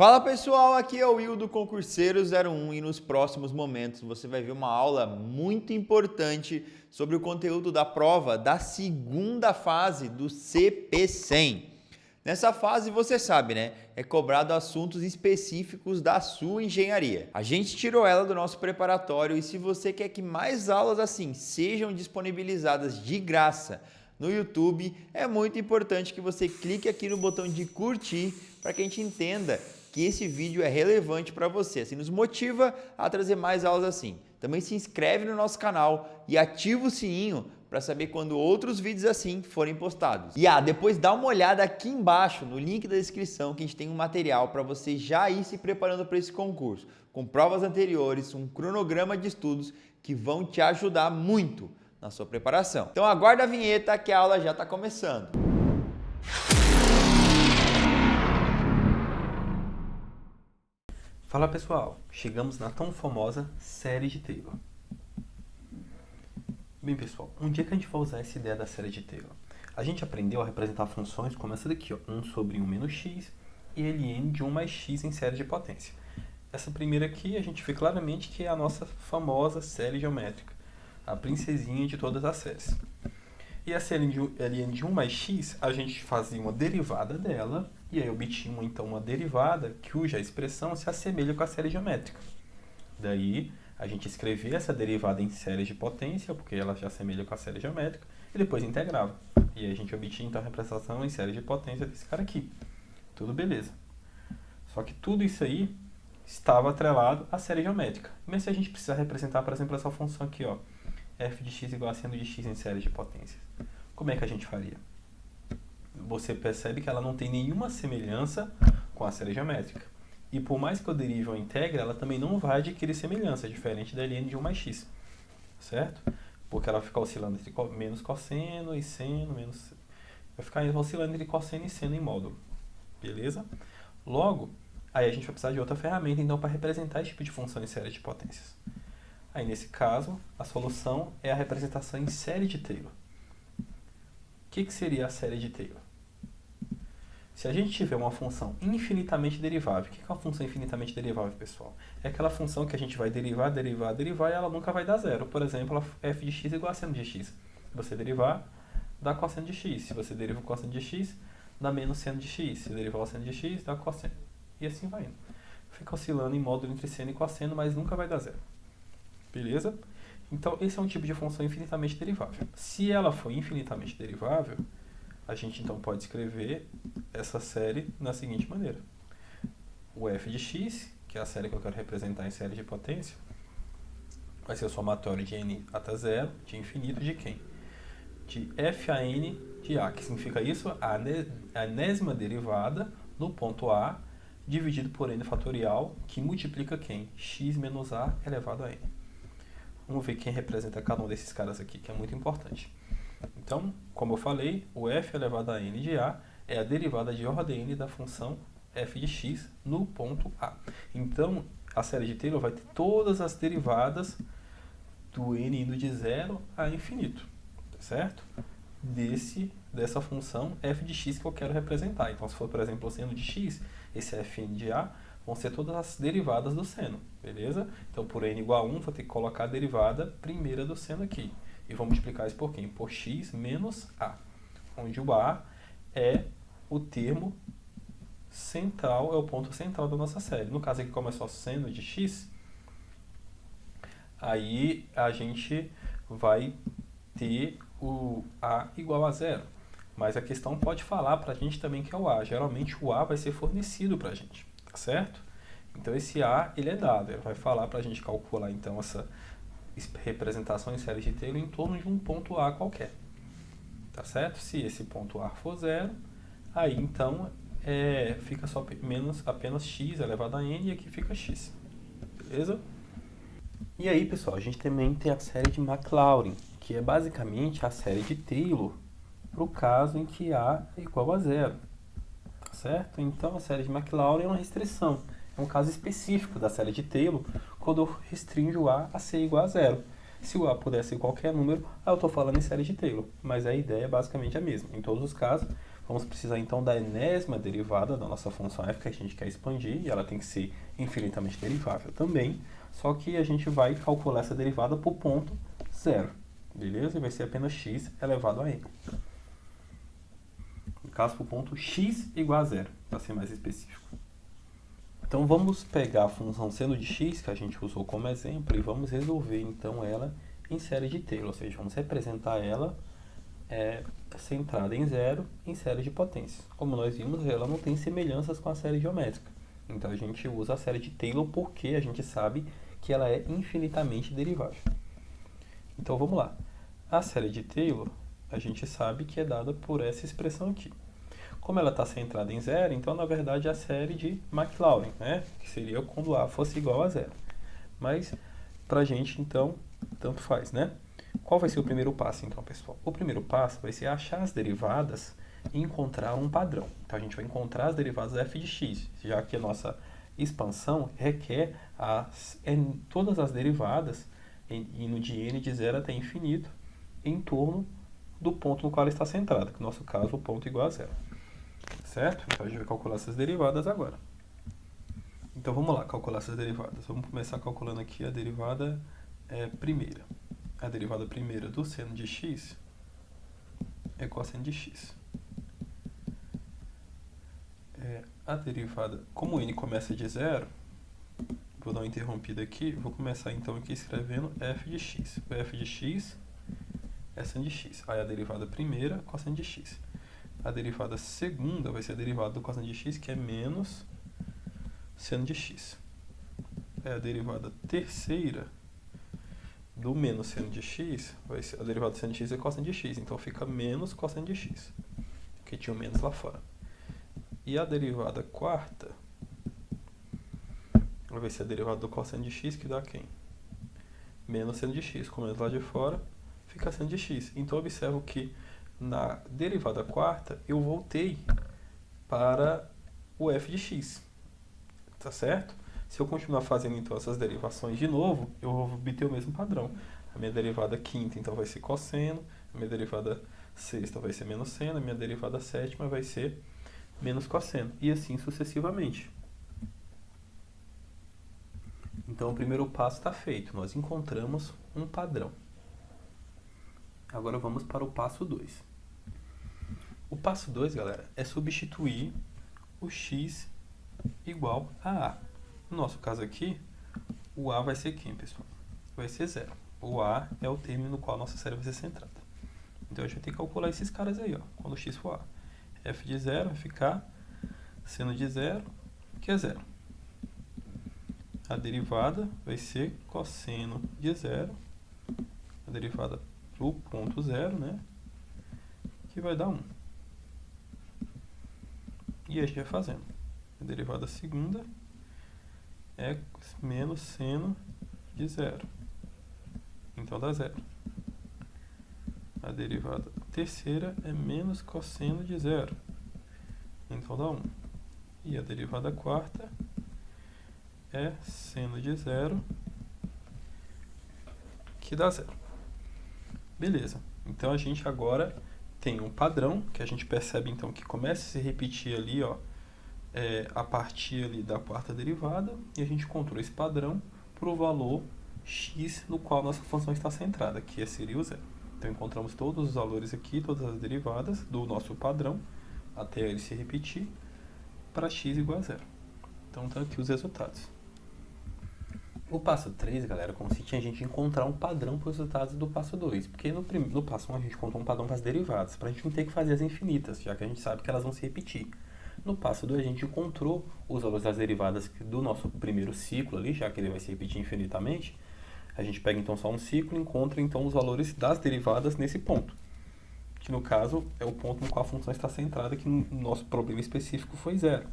Fala pessoal, aqui é o Will do Concurseiro 01 e nos próximos momentos você vai ver uma aula muito importante sobre o conteúdo da prova da segunda fase do CP100. Nessa fase, você sabe, né? É cobrado assuntos específicos da sua engenharia. A gente tirou ela do nosso preparatório e se você quer que mais aulas assim sejam disponibilizadas de graça no YouTube, é muito importante que você clique aqui no botão de curtir para que a gente entenda que esse vídeo é relevante para você, assim nos motiva a trazer mais aulas assim. Também se inscreve no nosso canal e ativa o sininho para saber quando outros vídeos assim forem postados. E depois dá uma olhada aqui embaixo no link da descrição que a gente tem um material para você já ir se preparando para esse concurso, com provas anteriores, um cronograma de estudos que vão te ajudar muito na sua preparação. Então aguarda a vinheta que a aula já está começando. Fala pessoal, chegamos na tão famosa série de Taylor. Bem pessoal, um dia que a gente vai usar essa ideia da série de Taylor, a gente aprendeu a representar funções como essa daqui, 1 sobre 1 menos x e ln de 1 mais x em série de potência. Essa primeira aqui a gente vê claramente que é a nossa famosa série geométrica, a princesinha de todas as séries. E essa ln de 1 mais x, a gente fazia uma derivada dela, e aí obtínhamos então uma derivada cuja expressão se assemelha com a série geométrica. Daí a gente escrevia essa derivada em séries de potência, porque ela se assemelha com a série geométrica, e depois integrava. E aí a gente obtinha então a representação em séries de potência desse cara aqui. Tudo beleza. Só que tudo isso aí estava atrelado à série geométrica. Mas se a gente precisar representar, por exemplo, essa função aqui, f de x igual a seno de x em séries de potências, como é que a gente faria? Você percebe que ela não tem nenhuma semelhança com a série geométrica. E por mais que eu derive ou integre, ela também não vai adquirir semelhança, diferente da ln de 1 mais x, certo? Porque ela fica oscilando entre menos cosseno e seno, vai ficar oscilando entre cosseno e seno em módulo, beleza? Logo, aí a gente vai precisar de outra ferramenta então para representar esse tipo de função em série de potências. Aí nesse caso, a solução é a representação em série de Taylor. O que seria a série de Taylor? Se a gente tiver uma função infinitamente derivável, o que é uma função infinitamente derivável, pessoal? É aquela função que a gente vai derivar e ela nunca vai dar zero. Por exemplo, f de x igual a seno de x. Se você derivar, dá cosseno de x. Se você deriva o cosseno de x, dá menos seno de x. Se derivar o seno de x, dá cosseno. E assim vai indo. Fica oscilando em módulo entre seno e cosseno, mas nunca vai dar zero. Beleza? Então, esse é um tipo de função infinitamente derivável. Se ela for infinitamente derivável, a gente então pode escrever essa série da seguinte maneira. O f de x, que é a série que eu quero representar em série de potência, vai ser o somatório de n até zero, de infinito, de quem? De f a n de a, que significa isso? A enésima derivada no ponto a, dividido por n fatorial, que multiplica quem? X menos a elevado a n. Vamos ver quem representa cada um desses caras aqui, que é muito importante. Então, como eu falei, o f elevado a n de a é a derivada de ordem n da função f de x no ponto A. Então, a série de Taylor vai ter todas as derivadas do n indo de zero a infinito, certo? Dessa função f de x que eu quero representar. Então, se for, por exemplo, o seno de x, esse fn de a vão ser todas as derivadas do seno, beleza? Então, por n igual a 1, vou ter que colocar a derivada primeira do seno aqui. E vou multiplicar isso por quem? Por x menos a, onde o a é o termo central, é o ponto central da nossa série. No caso aqui, como é só seno de x, aí a gente vai ter o a igual a zero. Mas a questão pode falar para a gente também que é o a. Geralmente o a vai ser fornecido para a gente, tá certo? Então esse a, ele é dado. Ele vai falar para a gente calcular então essa representação em série de Taylor em torno de um ponto A qualquer, tá certo? Se esse ponto A for zero, aí então fica só apenas x elevado a n e aqui fica x, beleza? E aí, pessoal, a gente também tem a série de Maclaurin, que é basicamente a série de Taylor para o caso em que A é igual a zero, tá certo? Então a série de Maclaurin é uma restrição. É um caso específico da série de Taylor, quando eu restringo A a ser igual a zero. Se o A puder ser qualquer número, aí eu estou falando em série de Taylor, mas a ideia é basicamente a mesma. Em todos os casos, Vamos precisar então da enésima derivada da nossa função f que a gente quer expandir, e ela tem que ser infinitamente derivável também, só que a gente vai calcular essa derivada por ponto zero, beleza? E vai ser apenas x elevado a n. No caso, por ponto x igual a zero, para ser mais específico. Então vamos pegar a função seno de x, que a gente usou como exemplo, e vamos resolver então ela em série de Taylor, ou seja, vamos representar ela centrada em zero em série de potências. Como nós vimos, ela não tem semelhanças com a série geométrica. Então a gente usa a série de Taylor porque a gente sabe que ela é infinitamente derivável. Então vamos lá. A série de Taylor, a gente sabe que é dada por essa expressão aqui. Como ela está centrada em zero, então na verdade é a série de Maclaurin, né? Que seria quando A fosse igual a zero. Mas para a gente, então, tanto faz, né? Qual vai ser o primeiro passo, então, pessoal? O primeiro passo vai ser achar as derivadas e encontrar um padrão. Então, a gente vai encontrar as derivadas f de x, já que a nossa expansão requer todas as derivadas, indo de n de 0 até infinito, em torno do ponto no qual ela está centrada, que no nosso caso, o ponto igual a zero. Certo? Então, a gente vai calcular essas derivadas agora. Então, vamos lá, calcular essas derivadas. Vamos começar calculando aqui a derivada primeira. A derivada primeira do seno de x é cosseno de x. A derivada, como n começa de zero, vou dar uma interrompida aqui, vou começar então aqui escrevendo f de x. O f de x é seno de x. Aí a derivada primeira, cosseno de x. A derivada segunda vai ser a derivada do cosseno de x, que é menos seno de x. A derivada terceira do menos seno de x, vai ser, a derivada de seno de x é cosseno de x, então fica menos cosseno de x, porque tinha um menos lá fora. E a derivada quarta vai ser a derivada do cosseno de x, que dá quem? Menos seno de x, com menos lá de fora, fica seno de x. Então, observo que na derivada quarta, eu voltei para o f de x, tá certo? Se eu continuar fazendo então essas derivações de novo, eu vou obter o mesmo padrão. A minha derivada quinta então vai ser cosseno, a minha derivada sexta vai ser menos seno, a minha derivada sétima vai ser menos cosseno, e assim sucessivamente. Então o primeiro passo está feito, nós encontramos um padrão. Agora vamos para o passo 2. O passo 2, galera, é substituir o x igual a A. No nosso caso aqui, o A vai ser quem, pessoal? Vai ser zero. O A é o termo no qual a nossa série vai ser centrada. Então, a gente vai ter que calcular esses caras aí, ó, quando o x for A. f de zero vai ficar seno de zero, que é zero. A derivada vai ser cosseno de zero, a derivada do ponto zero, né, que vai dar 1. E a gente vai fazendo. A derivada segunda é menos seno de zero. Então dá zero. A derivada terceira é menos cosseno de zero. Então dá 1. E a derivada quarta é seno de zero, que dá zero. Beleza. Então a gente agora tem um padrão, que a gente percebe então que começa a se repetir ali, ó, a partir ali da quarta derivada, e a gente encontrou esse padrão para o valor x no qual nossa função está centrada, que seria o zero. Então encontramos todos os valores aqui, todas as derivadas do nosso padrão, até ele se repetir, para x igual a zero. Então estão aqui os resultados. O passo 3, galera, consiste em a gente encontrar um padrão para os resultados do passo 2, porque no passo 1 a gente encontrou um padrão para as derivadas, para a gente não ter que fazer as infinitas, já que a gente sabe que elas vão se repetir. No passo 2 a gente encontrou os valores das derivadas do nosso primeiro ciclo ali, já que ele vai se repetir infinitamente. A gente pega então só um ciclo e encontra então os valores das derivadas nesse ponto, que no caso é o ponto no qual a função está centrada, que no nosso problema específico foi zero.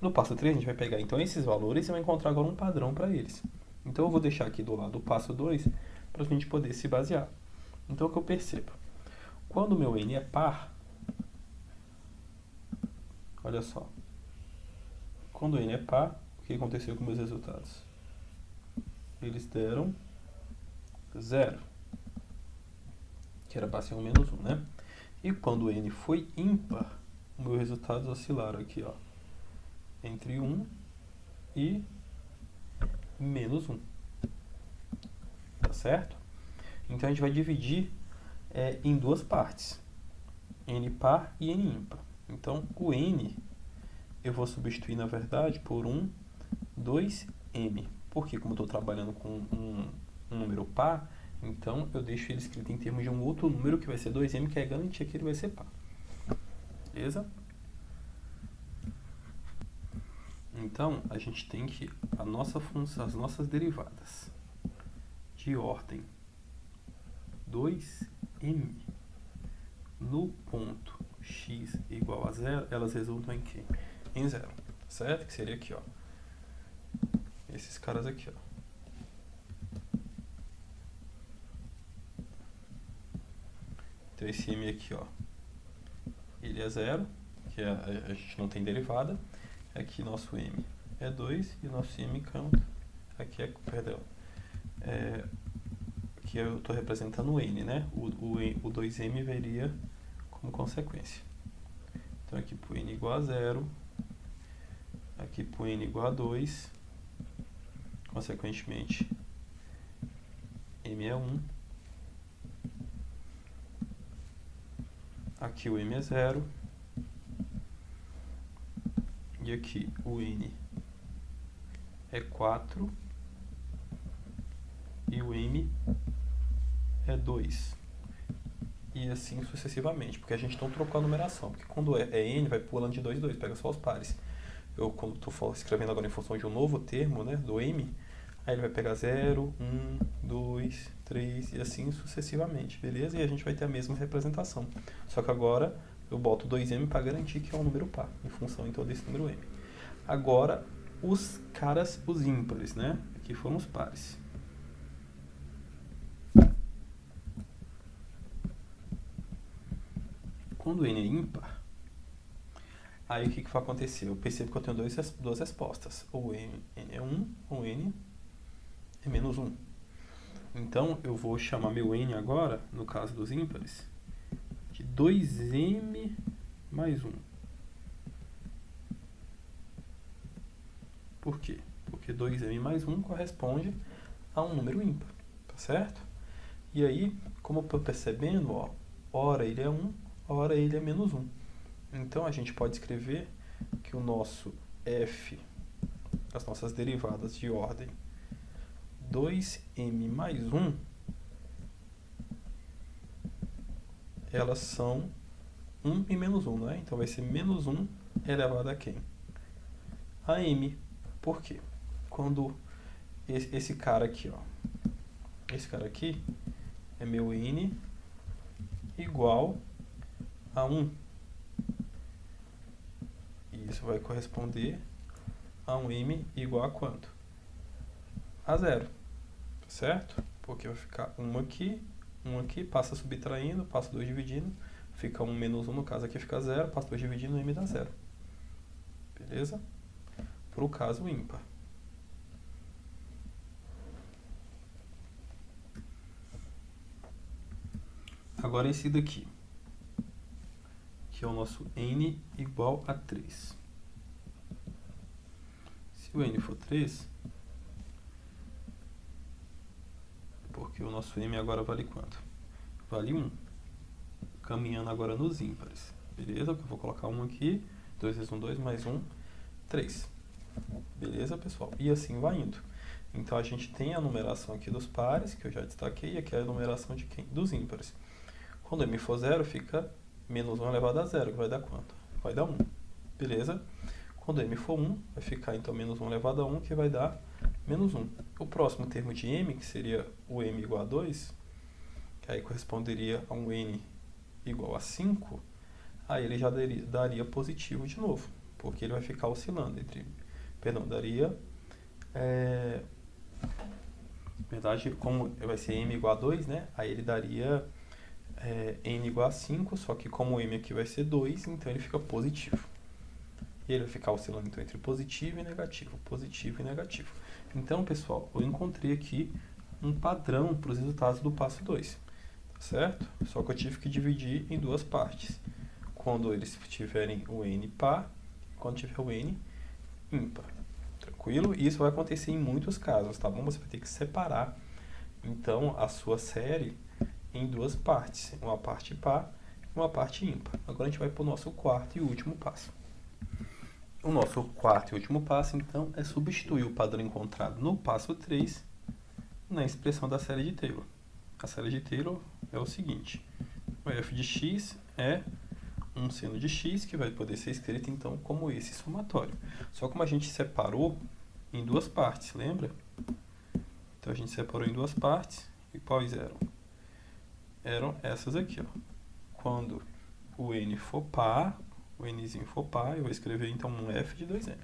No passo 3 a gente vai pegar então esses valores e vai encontrar agora um padrão para eles. Então eu vou deixar aqui do lado do passo 2 para a gente poder se basear. Então o que eu percebo? Quando o meu n é par, olha só, quando o n é par, o que aconteceu com meus resultados? Eles deram 0, que era para ser 1 menos 1, né? E quando o n foi ímpar, os meus resultados oscilaram aqui, ó, entre 1 e menos 1. Tá certo? Então a gente vai dividir em duas partes, n par e n ímpar. Então o n eu vou substituir, na verdade, por 2m. Porque como eu estou trabalhando com um número par, então eu deixo ele escrito em termos de um outro número que vai ser 2m, que é garantia que ele vai ser par. Beleza? Então a gente tem que as nossas derivadas de ordem 2m no ponto x igual a 0, elas resultam em quê? Em 0, certo? Que seria aqui, ó. Esses caras aqui, ó. Então esse m aqui, ó, ele é 0, que a gente não tem derivada. Aqui nosso m é 2 e nosso m canto aqui é, perdão, aqui eu estou representando o n, né? O 2m viria como consequência. Então aqui para o n igual a 0, aqui para o n igual a 2, consequentemente m é 1, aqui o m é 0, e aqui o n é 4 e o m é 2. E assim sucessivamente, porque a gente não trocou a numeração. Porque quando é n, vai pulando de 2 em 2, pega só os pares. Eu, quando estou escrevendo agora em função de um novo termo, né, do m, aí ele vai pegar 0, 1, 2, 3 e assim sucessivamente, beleza? E a gente vai ter a mesma representação. Só que agora eu boto 2m para garantir que é um número par, em função então desse número m. Agora, os ímpares, né? Aqui foram os pares. Quando n é ímpar, aí o que vai acontecer? Eu percebo que eu tenho duas respostas. Ou n é 1, ou n é menos 1. Então, eu vou chamar meu n agora, no caso dos ímpares, de 2m mais 1. Por quê? Porque 2m mais 1 corresponde a um número ímpar, tá certo? E aí, como eu estou percebendo, ó, ora ele é 1, ora ele é menos 1. Então, a gente pode escrever que o nosso f, as nossas derivadas de ordem 2m mais 1, elas são 1 e menos 1, não é? Então vai ser menos 1 elevado a quem? A m. Por quê? Quando esse cara aqui, ó, esse cara aqui é meu n igual a 1. E isso vai corresponder a um m igual a quanto? A 0. Certo? Porque vai ficar 1 aqui, passa subtraindo, passa 2 dividindo, fica 1 menos 1, no caso aqui fica 0, passa 2 dividindo, m dá 0. Beleza? Para o caso ímpar. Agora esse daqui, que é o nosso n igual a 3. Se o n for 3, porque o nosso m agora vale quanto? Vale 1. Caminhando agora nos ímpares. Beleza? Eu vou colocar 1 aqui, 2 vezes 1, 2, mais 1, 3. Beleza, pessoal? E assim vai indo. Então, a gente tem a numeração aqui dos pares, que eu já destaquei, e aqui é a numeração de quem? Dos ímpares. Quando m for 0, fica menos 1 elevado a 0, que vai dar quanto? Vai dar 1. Beleza? Quando m for 1, vai ficar, então, menos 1 elevado a 1, que vai dar menos 1. O próximo termo de m, que seria o m igual a 2, que aí corresponderia a um n igual a 5, aí ele já daria positivo de novo, porque ele vai ficar oscilando entre... Perdão, daria... na verdade, como vai ser m igual a 2, né? Aí ele daria n igual a 5, só que como o m aqui vai ser 2, então ele fica positivo. E ele vai ficar oscilando então, entre positivo e negativo, positivo e negativo. Então, pessoal, eu encontrei aqui um padrão para os resultados do passo 2, tá certo? Só que eu tive que dividir em duas partes, quando eles tiverem o n par, quando tiver o n ímpar. Tranquilo? Isso vai acontecer em muitos casos, tá bom? Você vai ter que separar, então, a sua série em duas partes, uma parte par e uma parte ímpar. Agora a gente vai para o nosso quarto e último passo. O nosso quarto e último passo, então, é substituir o padrão encontrado no passo 3 na expressão da série de Taylor. A série de Taylor é o seguinte: o f de x é um seno de x que vai poder ser escrito, então, como esse somatório. Só como a gente separou em duas partes, lembra? Então, a gente separou em duas partes. E quais eram? Eram essas aqui, ó. Quando o n for par, o nzinho for par, eu vou escrever, então, um f de 2m.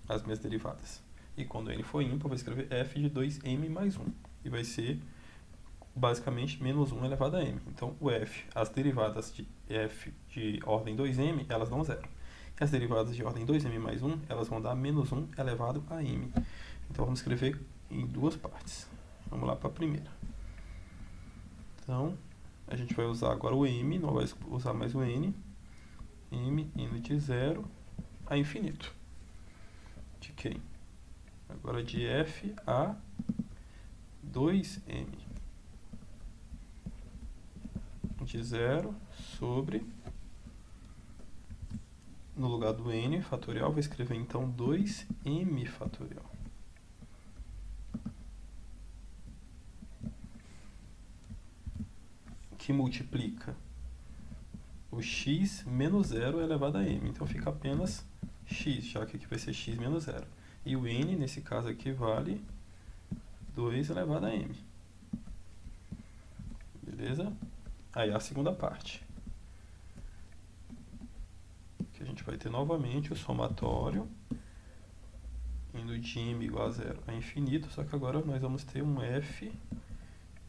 As minhas derivadas. E quando o n for ímpar, eu vou escrever f de 2m mais 1. E vai ser, basicamente, menos 1 elevado a m. Então, o f, as derivadas de f de ordem 2m, elas dão zero. E as derivadas de ordem 2m mais 1, elas vão dar menos 1 elevado a m. Então, vamos escrever em duas partes. Vamos lá para a primeira. Então, a gente vai usar agora o m, não vai usar mais o n. M indo de 0 a infinito. De quem? Agora de f a 2m. De 0 sobre, no lugar do n fatorial, vou escrever então 2m fatorial. Que multiplica o x menos 0 elevado a m. Então fica apenas x, já que aqui vai ser x menos 0. E o n, nesse caso aqui, vale 2 elevado a m. Beleza? Aí a segunda parte. Que a gente vai ter novamente o somatório indo de m igual a 0 a infinito, só que agora nós vamos ter um f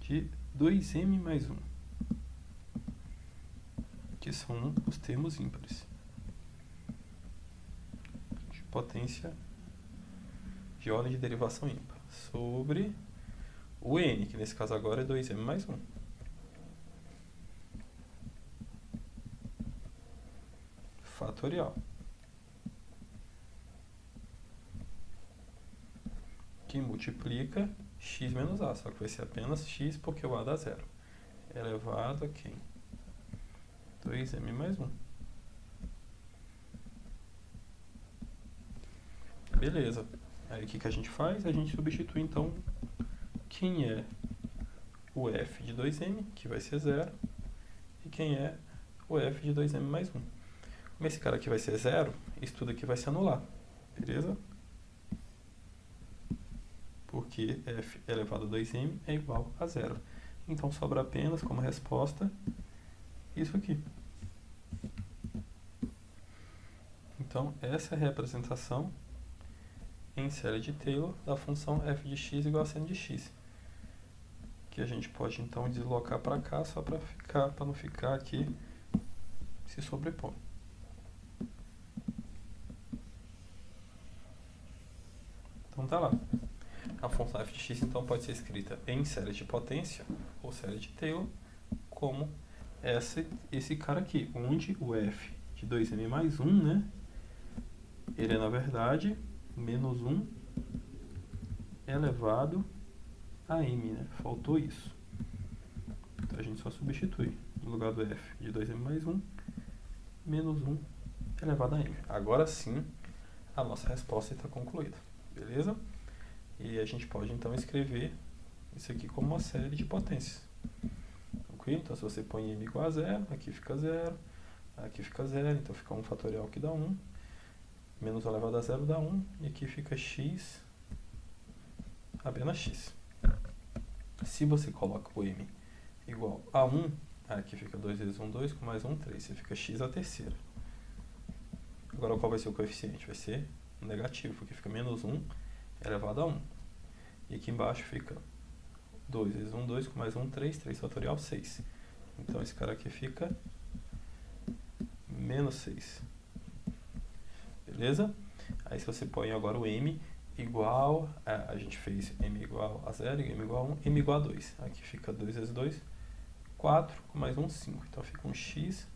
de 2m mais 1. Que são os termos ímpares. De potência de ordem de derivação ímpar. Sobre o n, que nesse caso agora é 2m mais 1. Fatorial. Que multiplica x menos a, só que vai ser apenas x porque o a dá zero. Elevado a quem? 2m mais 1. Beleza. Aí o que a gente faz? A gente substitui então quem é o f de 2m, que vai ser 0, e quem é o f de 2m mais 1. Como esse cara aqui vai ser 0, isso tudo aqui vai se anular. Beleza? Porque f elevado a 2m é igual a 0. Então sobra apenas como resposta isso aqui. Então, essa é a representação em série de Taylor da função f de x igual a seno de x. Que a gente pode, então, deslocar para cá só para não ficar aqui se sobrepondo. Então, tá lá. A função f de x, então, pode ser escrita em série de potência, ou série de Taylor, como esse cara aqui, onde o f de 2m mais 1, né, ele é, na verdade, menos 1 elevado a m, né? Faltou isso. Então, a gente só substitui. No lugar do f de 2m mais 1, menos 1 elevado a m. Agora sim, a nossa resposta está concluída. Beleza? E a gente pode, então, escrever isso aqui como uma série de potências. Então, se você põe m igual a 0, aqui fica 0, aqui fica 0, então fica 1 fatorial que dá 1, menos 1 elevado a 0 dá 1, e aqui fica x, apenas x. Se você coloca o m igual a 1, aqui fica 2 vezes 1, 2, com mais 1, 3, você fica x à terceira. Agora, qual vai ser o coeficiente? Vai ser negativo, porque fica menos 1 elevado a 1. E aqui embaixo fica 2 vezes 1, 2, com mais 1, 3, 3 fatorial, 6. Então, esse cara aqui fica menos 6. Beleza? Aí, se você põe agora o m igual, a gente fez m igual a 0, m igual a 1, m igual a 2. Aqui fica 2 vezes 2, 4, com mais 1, 5. Então, fica um x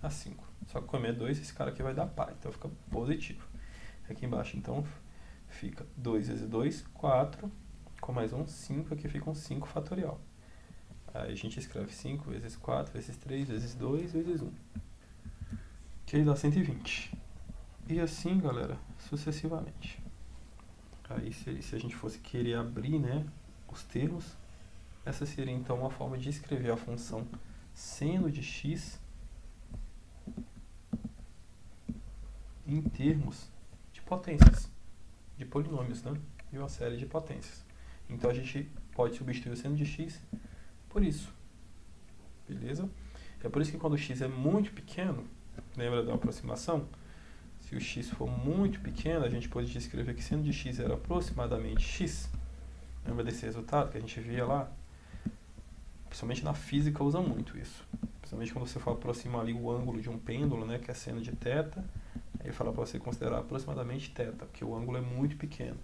a 5. Só que como é 2, esse cara aqui vai dar par, então fica positivo. Aqui embaixo, então, fica 2 vezes 2, 4, com mais um, 5, aqui fica um 5 fatorial. Aí a gente escreve 5 vezes 4, vezes 3, vezes 2, vezes 1. Que dá 120. E assim, galera, sucessivamente. Aí se a gente fosse querer abrir, né, os termos, essa seria então uma forma de escrever a função seno de x em termos de potências, de polinômios, né? De uma série de potências. Então a gente pode substituir o seno de x por isso. Beleza? É por isso que quando o x é muito pequeno, lembra da aproximação? Se o x for muito pequeno, a gente pode escrever que seno de x era aproximadamente x. Lembra desse resultado que a gente via lá? Principalmente na física usa muito isso. Principalmente quando você for aproximar ali o ângulo de um pêndulo, né, que é seno de θ, aí fala para você considerar aproximadamente θ, porque o ângulo é muito pequeno.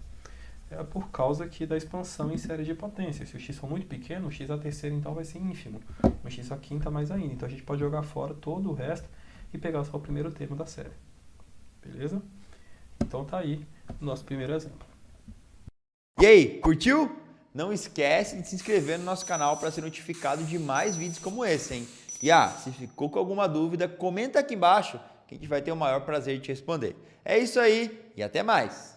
É por causa aqui da expansão em série de potências. Se o x for muito pequeno, o x a terceira então vai ser ínfimo. O x a quinta mais ainda. Então a gente pode jogar fora todo o resto e pegar só o primeiro termo da série. Beleza? Então tá aí o nosso primeiro exemplo. E aí, curtiu? Não esquece de se inscrever no nosso canal para ser notificado de mais vídeos como esse, hein? E se ficou com alguma dúvida, comenta aqui embaixo que a gente vai ter o maior prazer de te responder. É isso aí e até mais!